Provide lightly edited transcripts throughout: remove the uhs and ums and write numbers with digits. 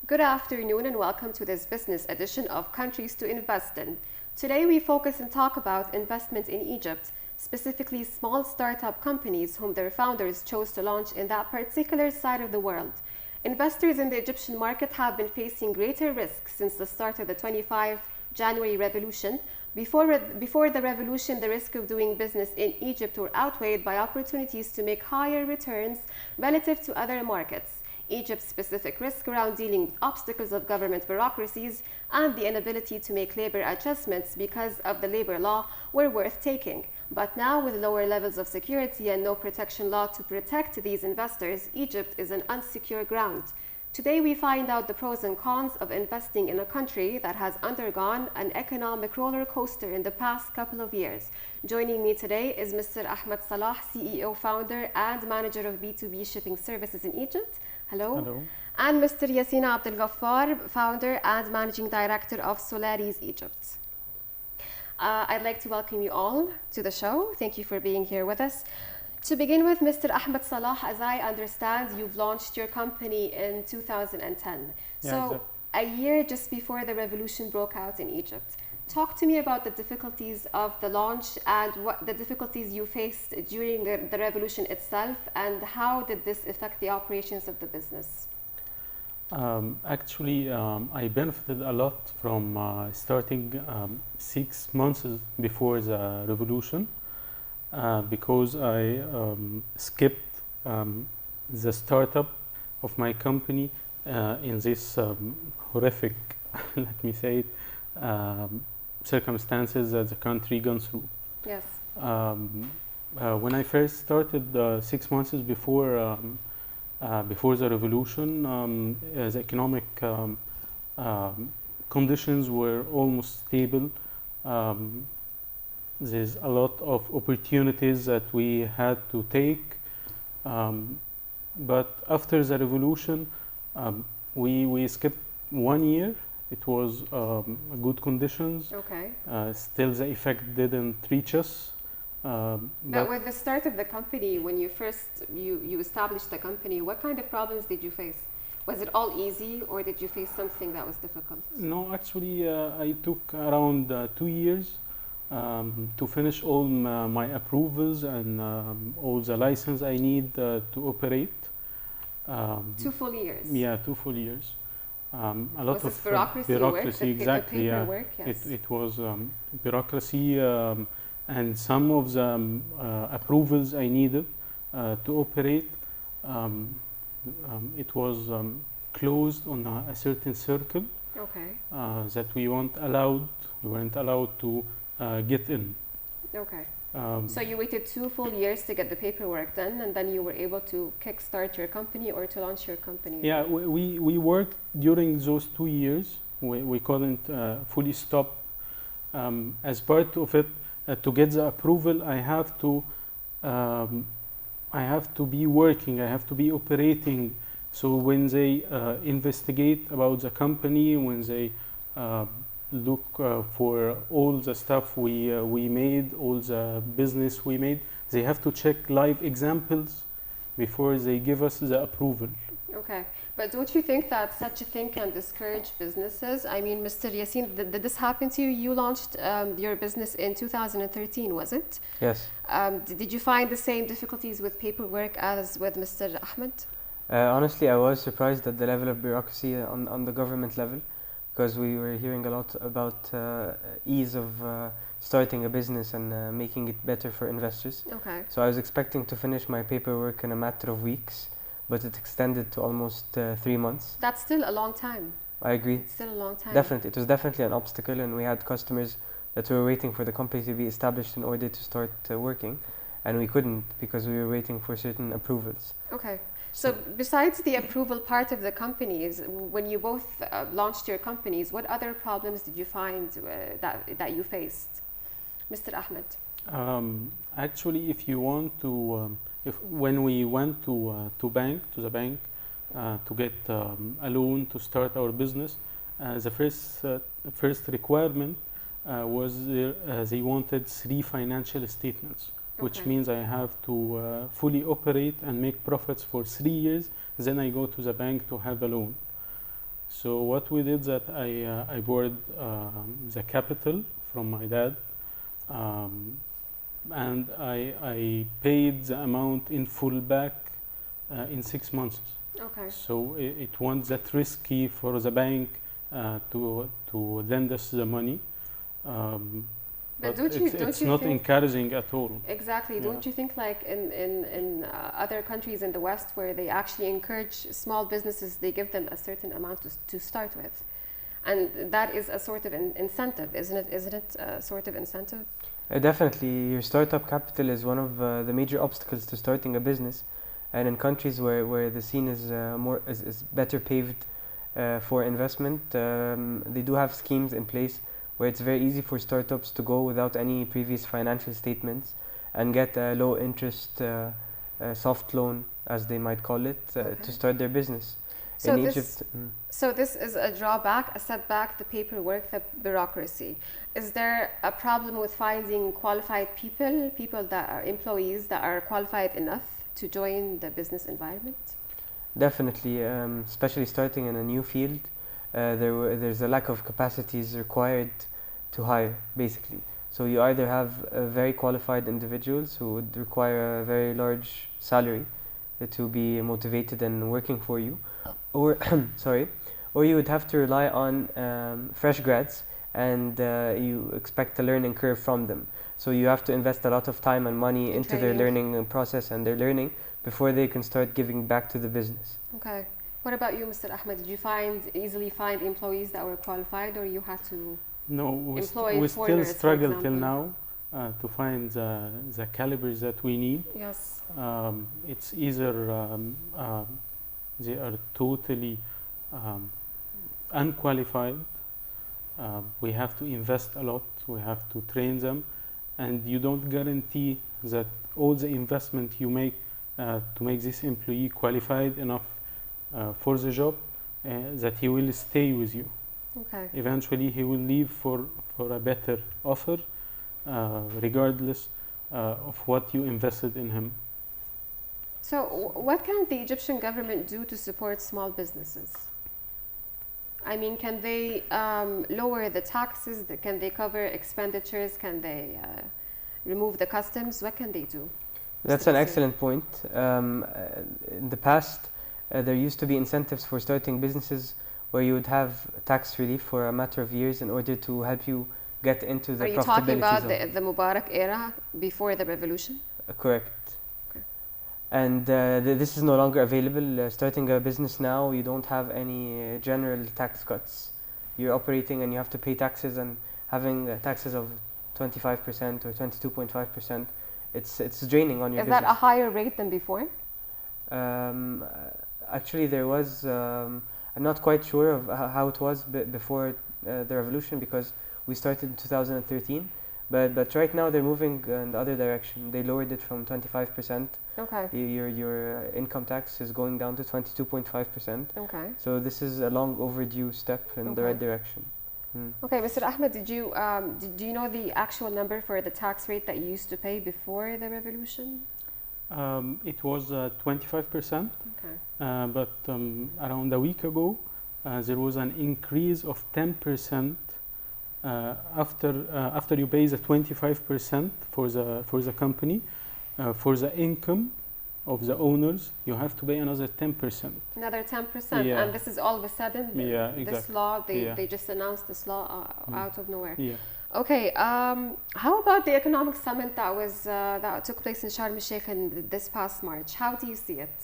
Good afternoon and welcome to this business edition of Countries to Invest in. Today we focus and talk about investment in Egypt, specifically small startup companies whom their founders chose to launch in that particular side of the world. Investors in the Egyptian market have been facing greater risks since the start of the 25 January revolution. Before the revolution, the risk of doing business in Egypt were outweighed by opportunities to make higher returns relative to other markets. Egypt's specific risk around dealing with obstacles of government bureaucracies and the inability to make labor adjustments because of the labor law were worth taking. But now, with lower levels of security and no protection law to protect these investors, Egypt is an unsecure ground. Today we find out the pros and cons of investing in a country that has undergone an economic roller coaster in the past couple of years. Joining me today is Mr. Ahmed Salah, CEO, founder and manager of B2B shipping services in Egypt. Hello. Hello. And Mr. Yassin Abdel Ghaffar, founder and managing director of Solaris Egypt. I'd like to welcome you all to the show. Thank you for being here with us. To begin with, Mr. Ahmed Salah, as I understand, you've launched your company in 2010. So a year just before the revolution broke out in Egypt. Talk to me about the difficulties of the launch and what the difficulties you faced during the revolution itself, and how did this affect the operations of the business? I benefited a lot from starting 6 months before the revolution because I skipped the startup of my company in this horrific, let me say it, circumstances that the country gone through. Yes. When I first started 6 months before the revolution, the economic conditions were almost stable. There's a lot of opportunities that we had to take, but after the revolution, we skipped 1 year. It was good conditions. Okay. Still, the effect didn't reach us. But with the start of the company, when you established the company, what kind of problems did you face? Was it all easy, or did you face something that was difficult? No, actually, I took around 2 years to finish all my approvals and all the license I need to operate. 2 full years? Yeah, 2 full years. A lot was of bureaucracy, exactly. The paperwork, yes. It was bureaucracy, and some of the approvals I needed to operate. It was closed on a certain circle. Okay. That we weren't allowed to get in. Okay. So you waited 2 full years to get the paperwork done, and then you were able to kickstart your company or to launch your company? Yeah, we worked during those 2 years. We couldn't fully stop. As part of it, to get the approval, I have to be working. I have to be operating. So when they investigate about the company, when they look for all the stuff we made, all the business we made, they have to check live examples before they give us the approval. Okay, but don't you think that such a thing can discourage businesses? I mean, Mr. Yassin, did this happen to you? You launched your business in 2013, was it? Yes. Did you find the same difficulties with paperwork as with Mr. Ahmed? Honestly, I was surprised at the level of bureaucracy on the government level, because we were hearing a lot about ease of starting a business and making it better for investors. Okay. So I was expecting to finish my paperwork in a matter of weeks, but it extended to almost 3 months. That's still a long time. I agree. It's still a long time. Definitely. It was definitely an obstacle, and we had customers that were waiting for the company to be established in order to start working, and we couldn't because we were waiting for certain approvals. Okay. So besides the approval part of the companies, when you both launched your companies, what other problems did you find that you faced? Mr. Ahmed? Actually, if you want to, when we went to the bank to get a loan to start our business, the first requirement was they wanted 3 financial statements. Which means I have to fully operate and make profits for 3 years. Then I go to the bank to have a loan. So what we did that I borrowed the capital from my dad, um, and I paid the amount in full back in 6 months. Okay. So it wasn't that risky for the bank to lend us the money. But But it's not think encouraging at all. exactly? Yeah. Don't you think like in other countries in the West where they actually encourage small businesses, they give them a certain amount to start with, and that is a sort of incentive, isn't it? Isn't it a sort of incentive? Definitely, your startup capital is one of the major obstacles to starting a business, and in countries where the scene is better paved for investment, they do have schemes in place where it's very easy for startups to go without any previous financial statements and get a low interest soft loan, as they might call it, to start their business. So In this, Egypt, so this is a drawback, a setback, the paperwork, the bureaucracy. Is there a problem with finding qualified people that are employees that are qualified enough to join the business environment? definitely, especially starting in a new field, there's a lack of capacities required to hire, basically. So you either have very qualified individuals who would require a very large salary to be motivated and working for you, or or you would have to rely on fresh grads, and you expect a learning curve from them. So you have to invest a lot of time and money into their learning process and their learning before they can start giving back to the business. Okay. What about you, Mr. Ahmed? Did you easily find employees that were qualified, or you had to No, we employ still foreigners, for struggle till example? now to find the calibers that we need. Yes. It's either they are totally unqualified. We have to invest a lot. We have to train them, and you don't guarantee that all the investment you make to make this employee qualified enough for the job, that he will stay with you. Okay. Eventually, he will leave for a better offer, regardless of what you invested in him. So, what can the Egyptian government do to support small businesses? I mean, can they lower the taxes? Can they cover expenditures? Can they remove the customs? What can they do? That's an excellent point. In the past, there used to be incentives for starting businesses where you would have tax relief for a matter of years in order to help you get into the profitability zone. Are you talking about the Mubarak era before the revolution? Correct. Okay. And this is no longer available. Starting a business now, you don't have any general tax cuts. You're operating and you have to pay taxes, and having taxes of 25% or 22.5%, it's draining on your business. Is that a higher rate than before? Actually, there was. I'm not quite sure of how it was before the revolution, because we started in 2013. But right now they're moving in the other direction. They lowered it from 25%. Okay. Your income tax is going down to 22.5%. Okay. So this is a long overdue step in the right direction. Okay, Mr. Ahmed, do you know the actual number for the tax rate that you used to pay before the revolution? It was 25%. Okay. But around a week ago, there was an increase of 10%. After you pay the 25% for the company, for the income of the owners, you have to pay another 10%. Another 10%, Yeah. and this is all of a sudden. Yeah, This exactly. law, Yeah. they just announced this law out of nowhere. Yeah. Okay. How about the economic summit that took place in Sharm el-Sheikh this past March? How do you see it?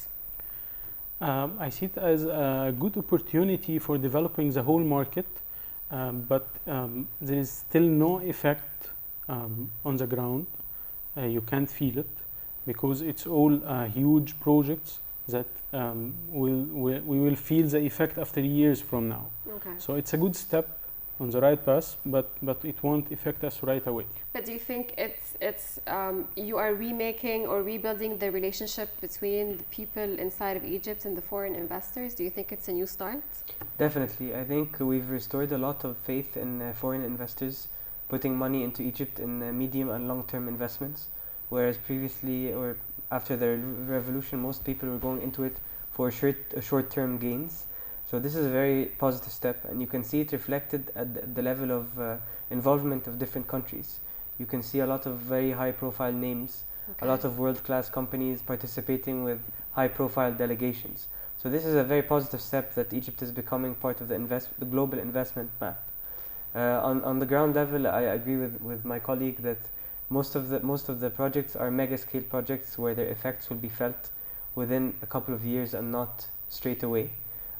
I see it as a good opportunity for developing the whole market, but there is still no effect on the ground. You can't feel it because it's all huge projects that we will feel the effect after years from now. Okay. So it's a good step on the right path, but it won't affect us right away. But do you think it's you are remaking or rebuilding the relationship between the people inside of Egypt and the foreign investors? Do you think it's a new start? Definitely. I think we've restored a lot of faith in foreign investors putting money into Egypt in medium and long-term investments, whereas previously or after the revolution, most people were going into it for short-term gains. So this is a very positive step, and you can see it reflected at the level of involvement of different countries. You can see a lot of very high-profile names, a lot of world-class companies participating with high-profile delegations. So this is a very positive step that Egypt is becoming part of the global investment map. On the ground level, I agree with my colleague that most of the projects are mega-scale projects where their effects will be felt within a couple of years and not straight away.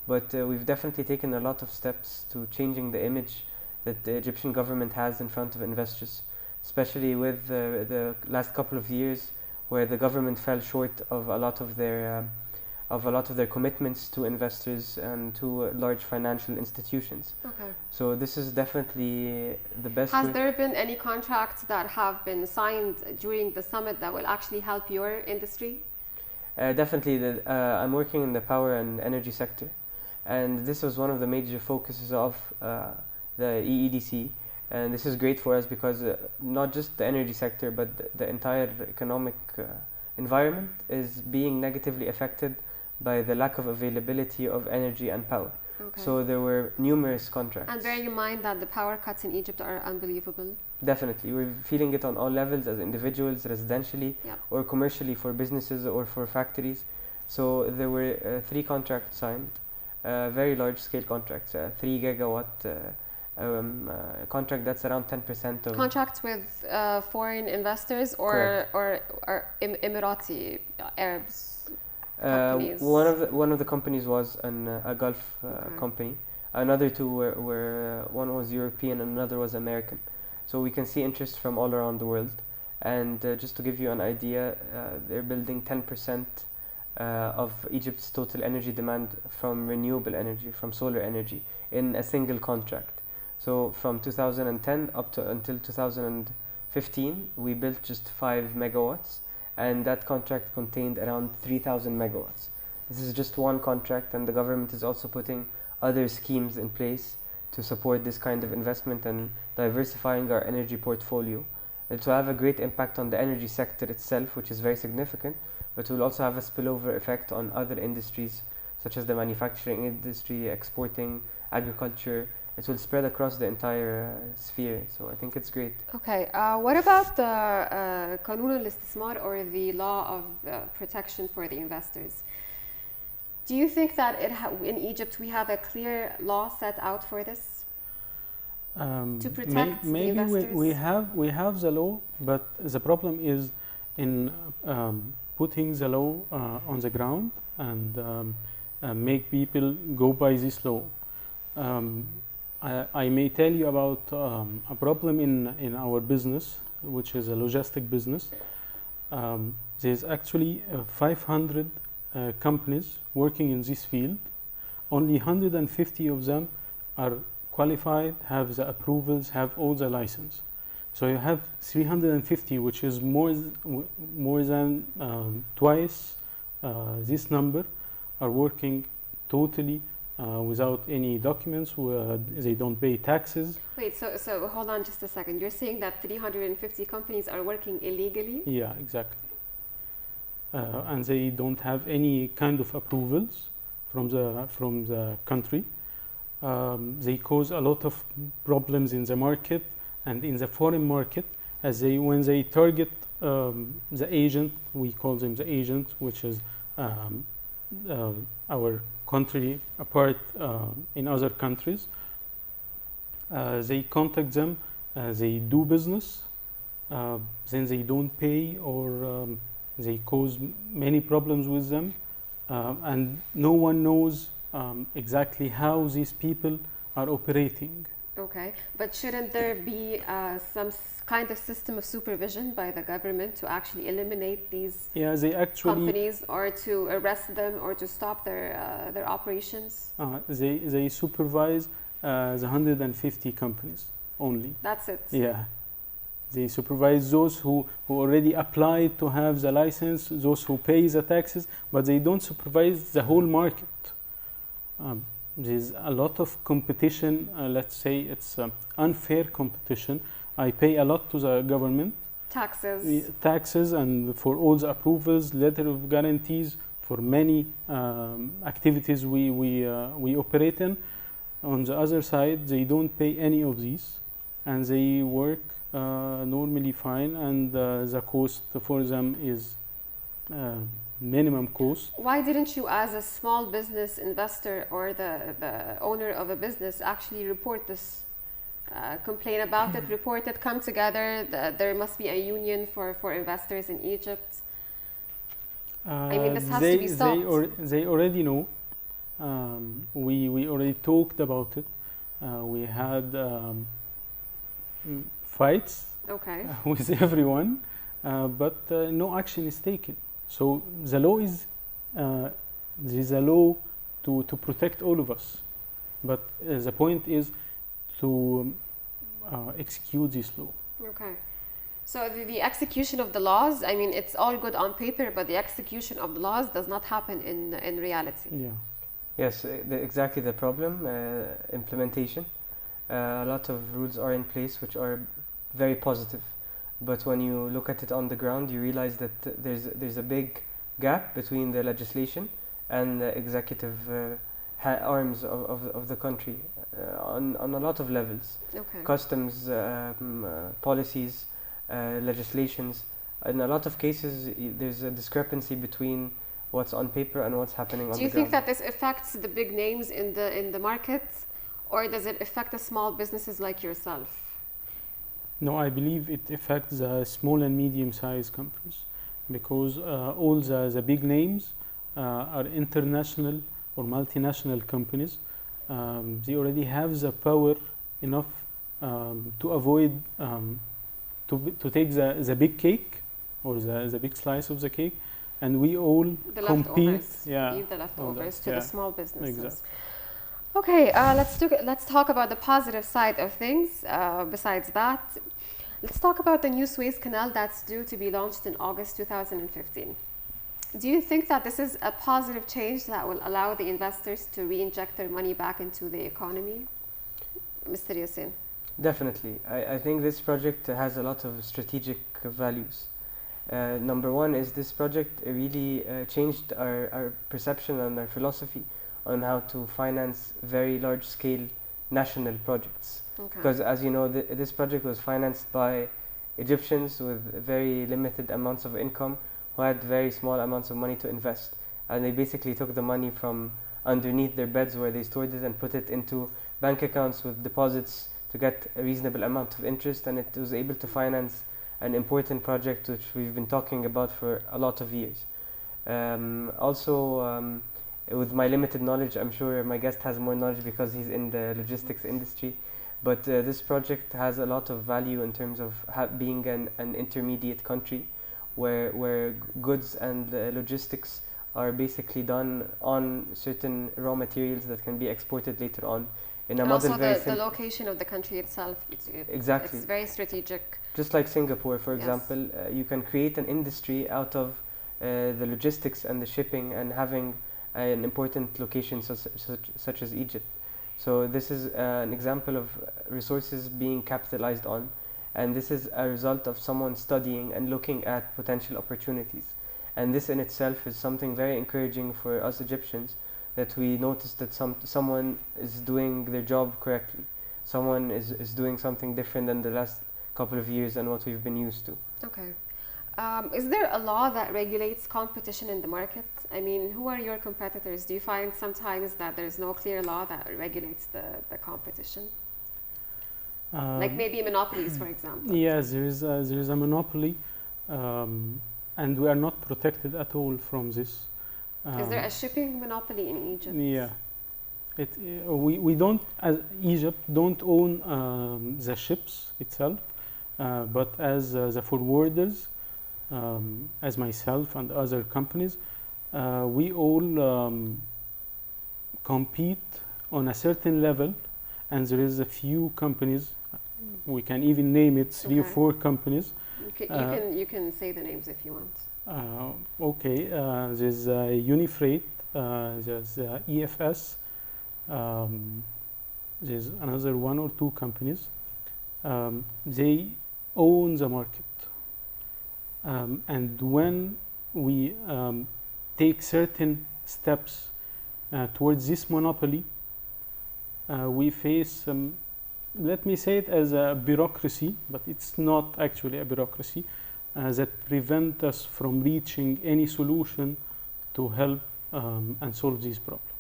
But we've definitely taken a lot of steps to changing the image that the Egyptian government has in front of investors, especially with the last couple of years where the government fell short of a lot of their commitments to investors and to large financial institutions. Okay. So this is definitely the best. Has there been any contracts that have been signed during the summit that will actually help your industry? Definitely. I'm working in the power and energy sector, and this was one of the major focuses of the EEDC. And this is great for us because not just the energy sector, but the entire economic environment is being negatively affected by the lack of availability of energy and power. Okay. So there were numerous contracts. And bearing in mind that the power cuts in Egypt are unbelievable. Definitely. We're feeling it on all levels as individuals, residentially, or commercially for businesses or for factories. So there were 3 contracts signed, very large scale contracts, 3 gigawatt contract that's around 10% of contracts with foreign investors or Emirati Arabs companies. One of the companies was a Gulf company. Another 2 were one was European and another was American. So we can see interest from all around the world. And just to give you an idea, they're building 10% of Egypt's total energy demand from renewable energy, from solar energy, in a single contract. So from 2010 up to until 2015, we built just 5 megawatts, and that contract contained around 3,000 megawatts. This is just one contract, and the government is also putting other schemes in place to support this kind of investment and diversifying our energy portfolio. It will have a great impact on the energy sector itself, which is very significant, but will also have a spillover effect on other industries, such as the manufacturing industry, exporting, agriculture. It will spread across the entire sphere, so I think it's great. Okay, what about the Qanun al-Istismar, or the law of protection for the investors? Do you think that in Egypt we have a clear law set out for this? To protect the investors? Maybe we have the law, but the problem is in putting the law on the ground and make people go by this law. I may tell you about a problem in our business, which is a logistic business. There's actually 500 companies working in this field. Only 150 of them are qualified, have the approvals, have all the license. So you have 350, which is more than twice this number, are working totally without any documents. They don't pay taxes. Wait, so hold on just a second. You're saying that 350 companies are working illegally? Yeah, exactly. And they don't have any kind of approvals from the country. They cause a lot of problems in the market and in the foreign market, as when they target the agent, we call them the agent, which is our country apart in other countries. They contact them, they do business, then they don't pay, or they cause many problems with them, and no one knows exactly how these people are operating. Okay, but shouldn't there be some kind of system of supervision by the government to actually eliminate these companies, or to arrest them, or to stop their operations? They supervise the 150 companies only. That's it? Yeah. They supervise those who already applied to have the license, those who pay the taxes, but they don't supervise the whole market. There's a lot of competition. Let's say it's unfair competition. I pay a lot to the government. Taxes, and for all the approvals, letter of guarantees for many activities we operate in. On the other side, they don't pay any of these, and they work normally fine, and the cost for them is minimum cost. Why didn't you, as a small business investor or the owner of a business, actually report this? Complain about it, report it, come together. There must be a union for investors in Egypt. I mean, this has to be stopped. They already know. We already talked about it. We had fights with everyone, but no action is taken. So the law is there is a law to protect all of us, but the point is to execute this law. Okay. So the execution of the laws, I mean, it's all good on paper, but the execution of the laws does not happen in reality. Yeah. Yes, exactly the problem, implementation. A lot of rules are in place which are very positive, but when you look at it on the ground, you realize that there's a big gap between the legislation and the executive arms of the country on a lot of levels. Okay. Customs, policies, legislations. In a lot of cases, there's a discrepancy between what's on paper and what's happening on the ground. Do you think that this affects the big names in the market, or does it affect the small businesses like yourself? No, I believe it affects the small and medium-sized companies, because all the big names are international or multinational companies. They already have the power enough to avoid to take the big cake or the big slice of the cake, and we all compete. Leave the leftovers to the small businesses. Exactly. Okay, let's talk about the positive side of things. Besides that, let's talk about the new Suez Canal that's due to be launched in August 2015. Do you think that this is a positive change that will allow the investors to re-inject their money back into the economy? Mr. Yassin. Definitely. I think this project has a lot of strategic values. Number one is this project really changed our perception and our philosophy on how to finance very large-scale national projects. Because as you know, this project was financed by Egyptians with very limited amounts of income who had very small amounts of money to invest. And they basically took the money from underneath their beds where they stored it and put it into bank accounts with deposits to get a reasonable amount of interest, and it was able to finance an important project which we've been talking about for a lot of years. With my limited knowledge, I'm sure my guest has more knowledge because he's in the logistics industry, but this project has a lot of value in terms of being an intermediate country where goods and logistics are basically done on certain raw materials that can be exported later on. In a and model also the location of the country itself. Exactly. It's very strategic. Just like Singapore, for example, you can create an industry out of the logistics and the shipping and having an important location such as Egypt. So this is an example of resources being capitalized on, and this is a result of someone studying and looking at potential opportunities. And this in itself is something very encouraging for us Egyptians, that we notice that someone is doing their job correctly. Someone is doing something different than the last couple of years and what we've been used to. Okay. Is there a law that regulates competition in the market? I mean, who are your competitors? Do you find sometimes that there's no clear law that regulates the competition? Like maybe monopolies, for example. Yes, there is a monopoly, and we are not protected at all from this. Is there a shipping monopoly in Egypt? Yeah. We don't, as Egypt, don't own the ships itself, but as the forwarders, as myself and other companies, we all compete on a certain level, and there is a few companies, we can even name it 3 or 4 companies. You can say the names if you want. There's Unifreight, there's EFS, there's another 1 or 2 companies. They own the market, and when we take certain steps towards this monopoly, we face, let me say it as a bureaucracy, but it's not actually a bureaucracy, that prevent us from reaching any solution to help and solve these problems.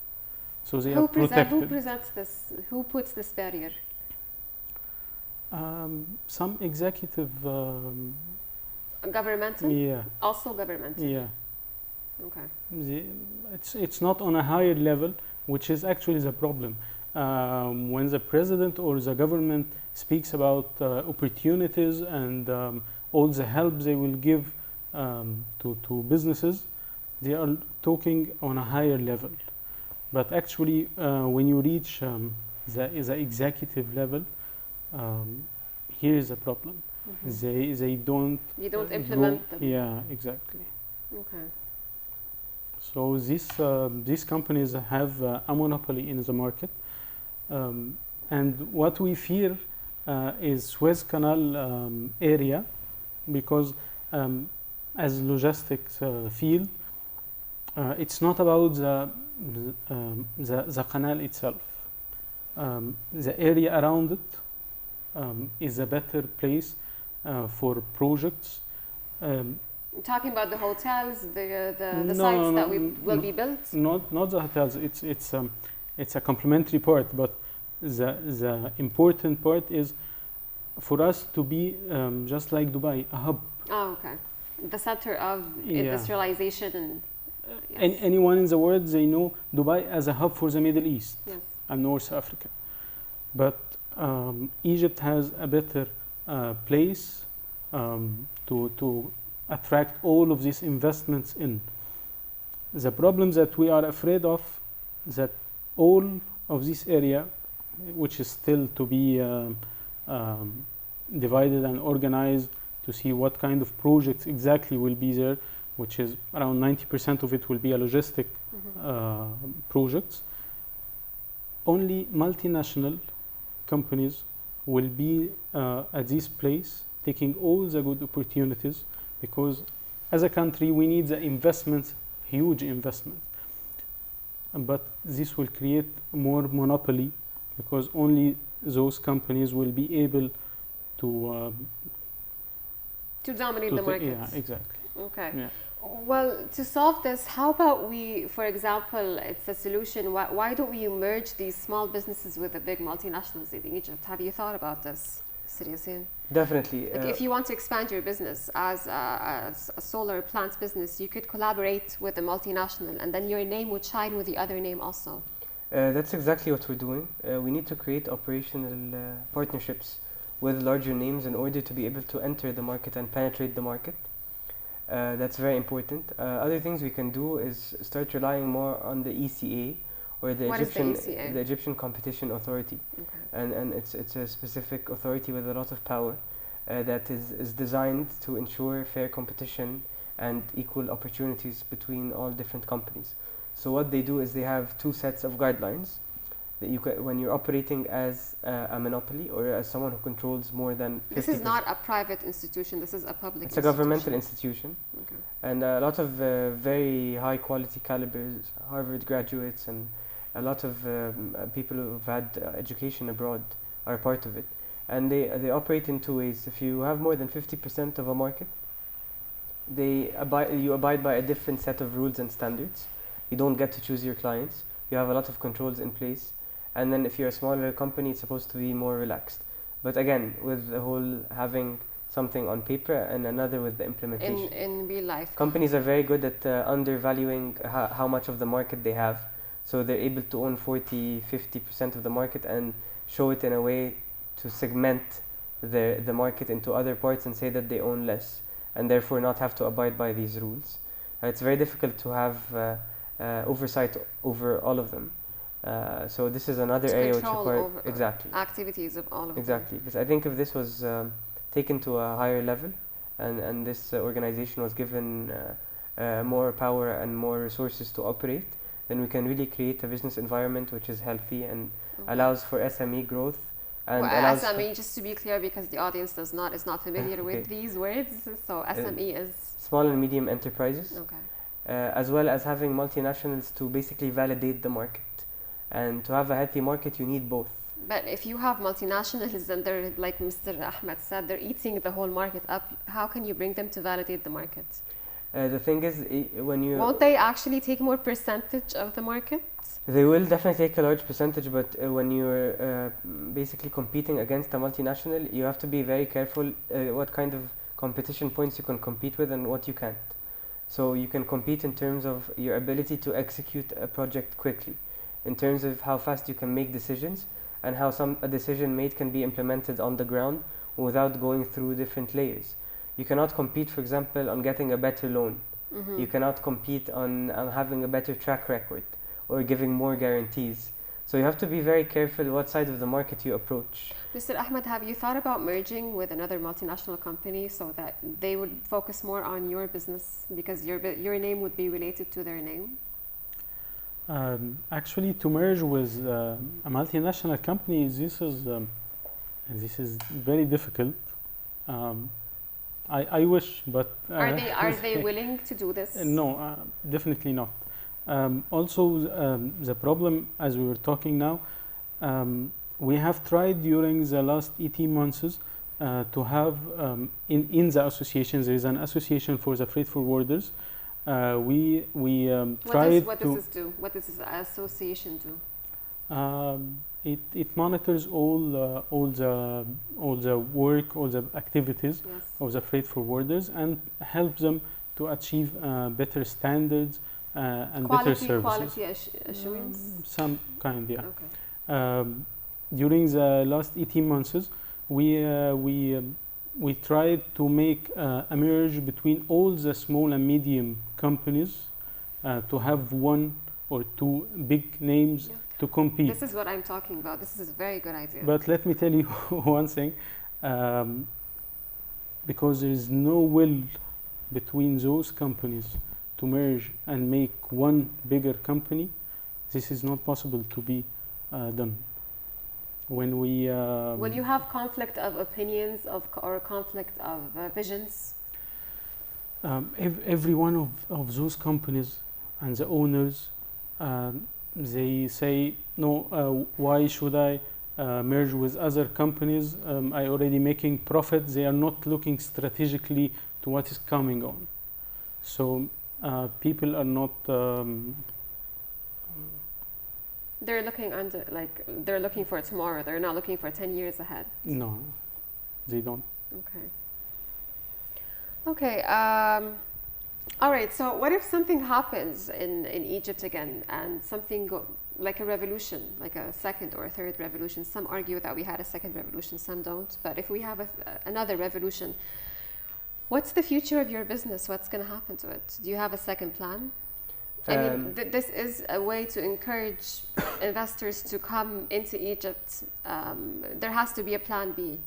So they are protected. Who presents this? Who puts this barrier? Some executive. Governmental? Yeah. Also governmental? Yeah. Okay. It's not on a higher level, which is actually the problem. When the president or the government speaks about opportunities and all the help they will give to businesses, they are talking on a higher level. But actually, when you reach the executive level, here is a problem. Mm-hmm. They don't. You don't implement them. Yeah, exactly. Okay. So these companies have a monopoly in the market, and what we fear is Suez Canal area, because as logistics field, it's not about the canal itself. The area around it is a better place for projects. Talking about the hotels, the No, sites that will no, be built? Not the hotels. It's a complementary part, but the important part is for us to be just like Dubai, a hub. Oh, okay. The center of Yeah. industrialization and And anyone in the world, they know Dubai as a hub for the Middle East yes. and North Africa. But Egypt has a better place to attract all of these investments in. The problem that we are afraid of, that all of this area, which is still to be divided and organized to see what kind of projects exactly will be there, which is around 90% of it will be a logistic projects. Only multinational companies will be at this place taking all the good opportunities, because as a country we need the investments, huge investment. But this will create more monopoly, because only those companies will be able to dominate the market. Yeah, exactly. Okay. Yeah. Well, to solve this, how about we, for example, it's a solution. Why don't we merge these small businesses with the big multinationals in Egypt? Have you thought about this, Sidi Yassine? Definitely. Like if you want to expand your business as a solar plant business, you could collaborate with a multinational, and then your name would shine with the other name also. That's exactly what we're doing. We need to create operational partnerships with larger names in order to be able to enter the market and penetrate the market. That's very important. Other things we can do is start relying more on the ECA, or the Egyptian Competition Authority. Okay. And it's a specific authority with a lot of power that is designed to ensure fair competition and equal opportunities between all different companies. So what they do is they have two sets of guidelines that you can, when you're operating as a monopoly or as someone who controls more than 50%. This is not a private institution, this is a public institution. It's a governmental institution. Okay. And a lot of very high quality calibers, Harvard graduates, and a lot of people who've had education abroad are part of it. And they operate in two ways. If you have more than 50% of a market, you abide by a different set of rules and standards. You don't get to choose your clients. You have a lot of controls in place. And then if you're a smaller company, it's supposed to be more relaxed. But again, with the whole having something on paper and another with the implementation. In real life. Companies are very good at undervaluing how much of the market they have. So they're able to own 40-50% of the market and show it in a way to segment the market into other parts and say that they own less, and therefore not have to abide by these rules. It's very difficult to have oversight over all of them. So this is another area which requires exactly activities of all of them. Exactly, because I think if this was taken to a higher level, and this organization was given more power and more resources to operate, then we can really create a business environment which is healthy and allows for SME growth. And allows SME, just to be clear, because the audience is not familiar with these words, so SME is small and medium enterprises. Okay. as well as having multinationals to basically validate the market. And to have a healthy market, you need both. But if you have multinationals and they're, like Mr. Ahmed said, they're eating the whole market up, how can you bring them to validate the market? The thing is, when you... Won't they actually take more percentage of the market? They will definitely take a large percentage, but when you're basically competing against a multinational, you have to be very careful what kind of competition points you can compete with and what you can't. So you can compete in terms of your ability to execute a project quickly, in terms of how fast you can make decisions, and how a decision made can be implemented on the ground without going through different layers. You cannot compete, for example, on getting a better loan. You cannot compete on having a better track record or giving more guarantees. So you have to be very careful what side of the market you approach. Mr. Ahmed, have you thought about merging with another multinational company so that they would focus more on your business because your name would be related to their name? Actually, to merge with a multinational company, this is very difficult. I wish, but are they willing to do this? No, definitely not. Also, the problem, as we were talking now, we have tried during the last 18 months to have in the association, there is an association for the freight forwarders. We tried what does this do? What does this association do? It monitors all the work, all the activities of the freight forwarders, and helps them to achieve better standards and better services. Quality assurance? Some kind, yeah. Okay. During the last 18 months, we tried to make a merge between all the small and medium companies to have one or two big names to compete. This is what I'm talking about. This is a very good idea. But let me tell you one thing, because there is no will between those companies to merge and make one bigger company, this is not possible to be done. When we will you have conflict of opinions or conflict of visions? Every one of those companies and the owners, they say, no, why should I merge with other companies? I already making profit. They are not looking strategically to what is coming on. So people are not. They're looking they're looking for tomorrow. They're not looking for 10 years ahead. No, they don't. Okay. Okay. All right. So, what if something happens in Egypt again, and something like a revolution, like a second or a third revolution? Some argue that we had a second revolution. Some don't. But if we have another revolution, what's the future of your business? What's going to happen to it? Do you have a second plan? I mean, this is a way to encourage investors to come into Egypt. There has to be a plan B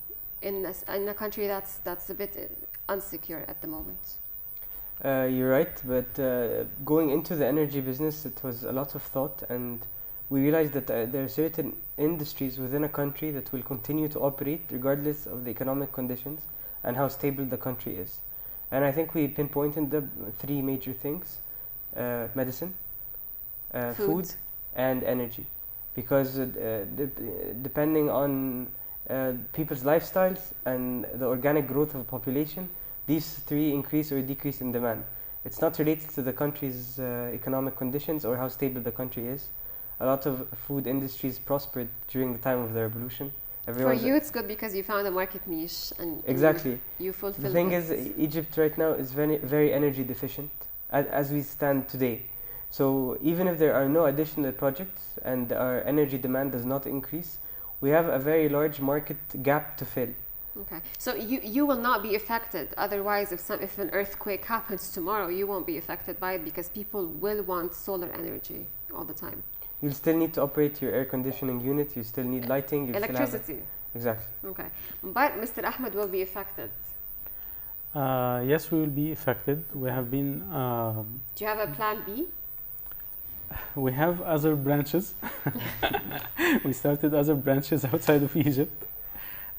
in a country that's a bit unsecure at the moment. You're right, but going into the energy business, it was a lot of thought, and we realized that there are certain industries within a country that will continue to operate regardless of the economic conditions and how stable the country is. And I think we pinpointed the three major things. Medicine, food, and energy, because depending on people's lifestyles and the organic growth of the population, these three increase or decrease in demand. It's not related to the country's economic conditions or how stable the country is. A lot of food industries prospered during the time of the revolution. For you, it's good because you found a market niche and exactly. You fulfilled the thing it. is, Egypt right now is very, very energy deficient as we stand today. So even if there are no additional projects and our energy demand does not increase, we have a very large market gap to fill. Okay, so you will not be affected. Otherwise, if an earthquake happens tomorrow, you won't be affected by it because people will want solar energy all the time. You'll still need to operate your air conditioning unit. You still need lighting. You electricity. Exactly. Okay, but Mr. Ahmed will be affected. Yes, we will be affected. We have been. Do you have a plan B? We have other branches. We started other branches outside of Egypt.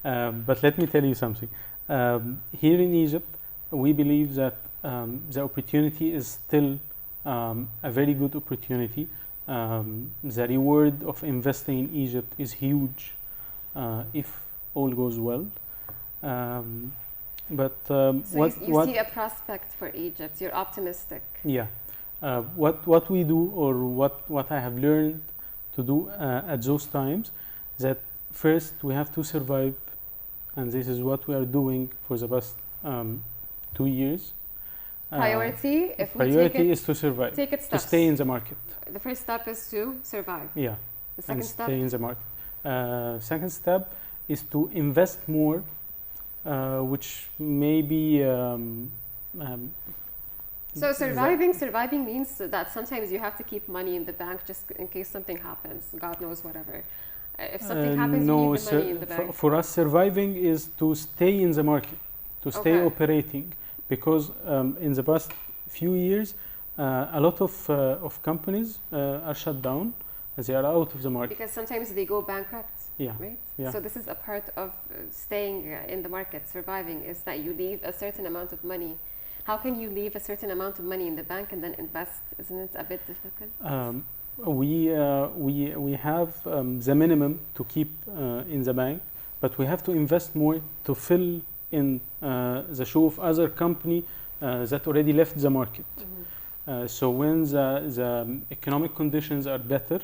But let me tell you something. Here in Egypt, we believe that the opportunity is still a very good opportunity. The reward of investing in Egypt is huge if all goes well. So what you see a prospect for Egypt. You're optimistic. yeah, what we do, or what I have learned to do at those times, that first we have to survive, and this is what we are doing for the past 2 years. Priority, if we Priority is to survive, take it to steps. stay in the market. The first step is to survive. Yeah, The second and step, stay in the market. Second step is to invest more, which may be so surviving means that sometimes you have to keep money in the bank just in case something happens. God knows, whatever. If something happens, you no, need the money in the bank. for us, surviving is to stay in the market, to stay Okay. operating, because in the past few years, a lot of companies are shut down. They are out of the market. Because sometimes they go bankrupt, Yeah, right? yeah. So this is a part of staying in the market, surviving, is that you leave a certain amount of money. How can you leave a certain amount of money in the bank and then invest? Isn't it a bit difficult? We have the minimum to keep in the bank, but we have to invest more to fill in the shoe of other company that already left the market. So when the economic conditions are better,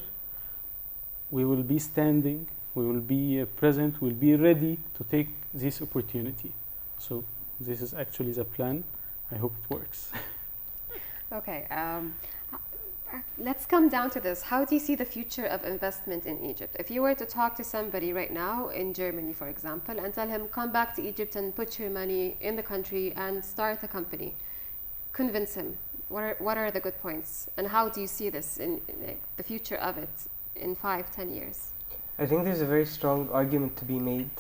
we will be standing, we will be present, we'll be ready to take this opportunity. So this is actually the plan. I hope it works. Okay, let's come down to this. How do you see the future of investment in Egypt? If you were to talk to somebody right now in Germany, for example, and tell him, come back to Egypt and put your money in the country and start a company, convince him. What are the good points? And how do you see this in the future of it in 5-10 years? I think there's a very strong argument to be made.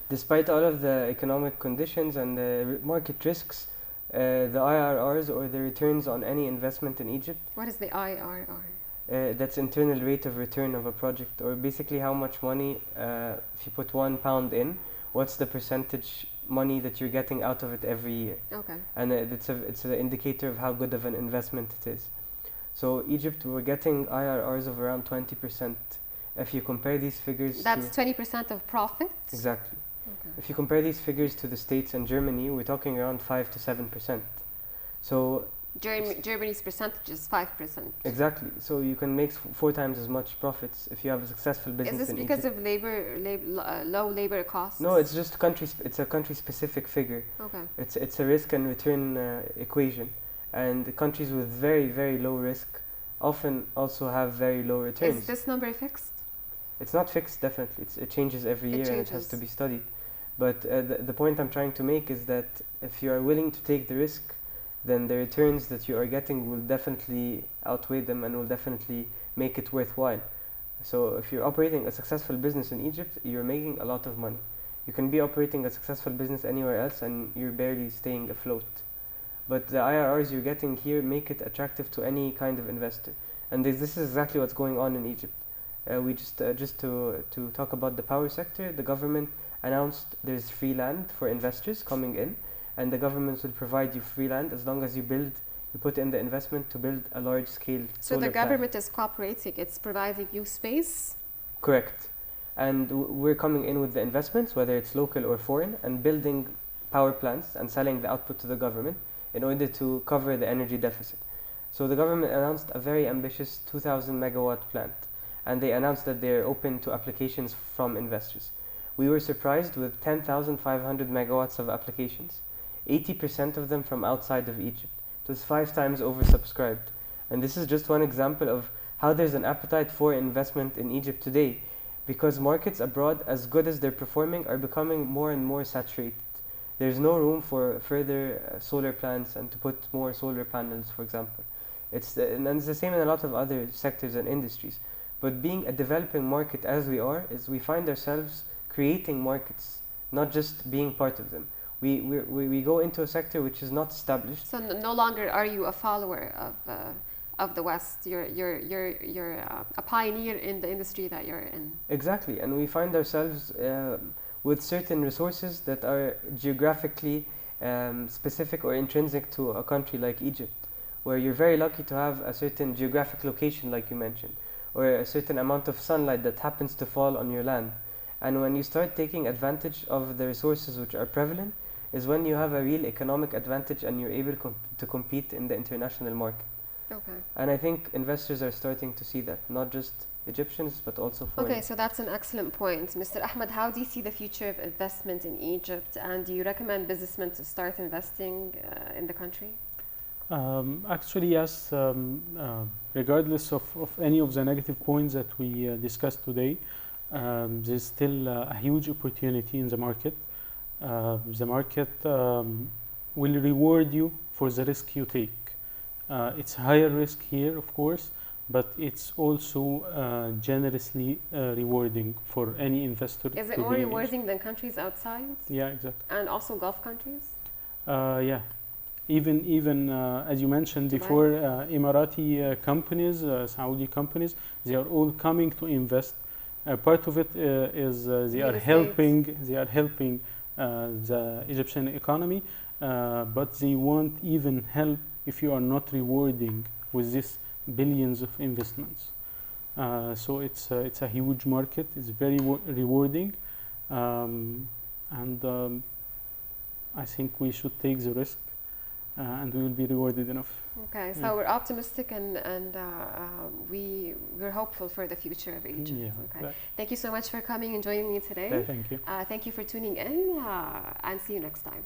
Despite all of the economic conditions and the market risks, the IRRs, or the returns on any investment in Egypt, What is the IRR? that's internal rate of return of a project, or basically how much money, if you put £1 in, what's the percentage money that you're getting out of it every year. Okay. And it's an indicator of how good of an investment it is. So Egypt, we're getting IRRs of around 20%. If you compare these figures That's to 20% of profit? exactly. Okay. If you compare these figures to the States and Germany, we're talking around 5 to 7%. So Germany's percentage is 5%. exactly. So you can make 4 times as much profits if you have a successful business Is this in because Egypt. of low labor costs? No, it's just it's a country-specific figure. Okay. It's a risk and return equation, and the countries with very, very low risk often also have very low returns. Is this number fixed? It's not fixed, definitely. It changes every It year and it has changes. to be studied. But the point I'm trying to make is that if you are willing to take the risk, then the returns that you are getting will definitely outweigh them and will definitely make it worthwhile. So if you're operating a successful business in Egypt, you're making a lot of money. You can be operating a successful business anywhere else and you're barely staying afloat. But the IRRs you're getting here make it attractive to any kind of investor. And this is exactly what's going on in Egypt. We just to talk about the power sector, the government announced there's free land for investors coming in, and the government will provide you free land as long as you put in the investment to build a large scale So solar the government is cooperating, it's providing you space? Correct. And we're coming in with the investments, whether it's local or foreign, and building power plants and selling the output to the government in order to cover the energy deficit. So the government announced a very ambitious 2,000 megawatt plant, and they announced that they're open to applications from investors. We were surprised with 10,500 megawatts of applications, 80% of them from outside of Egypt. It was 5 times oversubscribed. And this is just one example of how there's an appetite for investment in Egypt today, because markets abroad, as good as they're performing, are becoming more and more saturated. There's no room for further solar plants and to put more solar panels, for example. And it's the same in a lot of other sectors and industries. But being a developing market as we are, is we find ourselves creating markets, not just being part of them. We go into a sector which is not established. So no longer are you a follower of the West. You're a pioneer in the industry that you're in. Exactly, and we find ourselves with certain resources that are geographically specific or intrinsic to a country like Egypt. where you're very lucky to have a certain geographic location, like you mentioned, or a certain amount of sunlight that happens to fall on your land. And when you start taking advantage of the resources which are prevalent, is when you have a real economic advantage and you're able to compete in the international market. Okay. And I think investors are starting to see that, not just Egyptians, but also foreign. Okay, so that's an excellent point. Mr. Ahmed, how do you see the future of investment in Egypt, and do you recommend businessmen to start investing in the country? Actually, yes. Regardless of any of the negative points that we discussed today, there's still a huge opportunity in the market. The market will reward you for the risk you take. It's higher risk here, of course, but it's also generously rewarding for any investor. Is it more rewarding than countries outside? Yeah, exactly. And also Gulf countries? Yeah. Even as you mentioned Dubai? before, Emirati companies, Saudi companies, they are all coming to invest. Part of it is they are helping the Egyptian economy, but they won't even help if you are not rewarding with this billions of investments. So it's a huge market. It's very rewarding, and I think we should take the risk, and we will be rewarded enough. Okay, so we're optimistic and we're hopeful for the future of Egypt. Yeah, okay. Thank you so much for coming and joining me today. Thank you. Thank you for tuning in, and see you next time.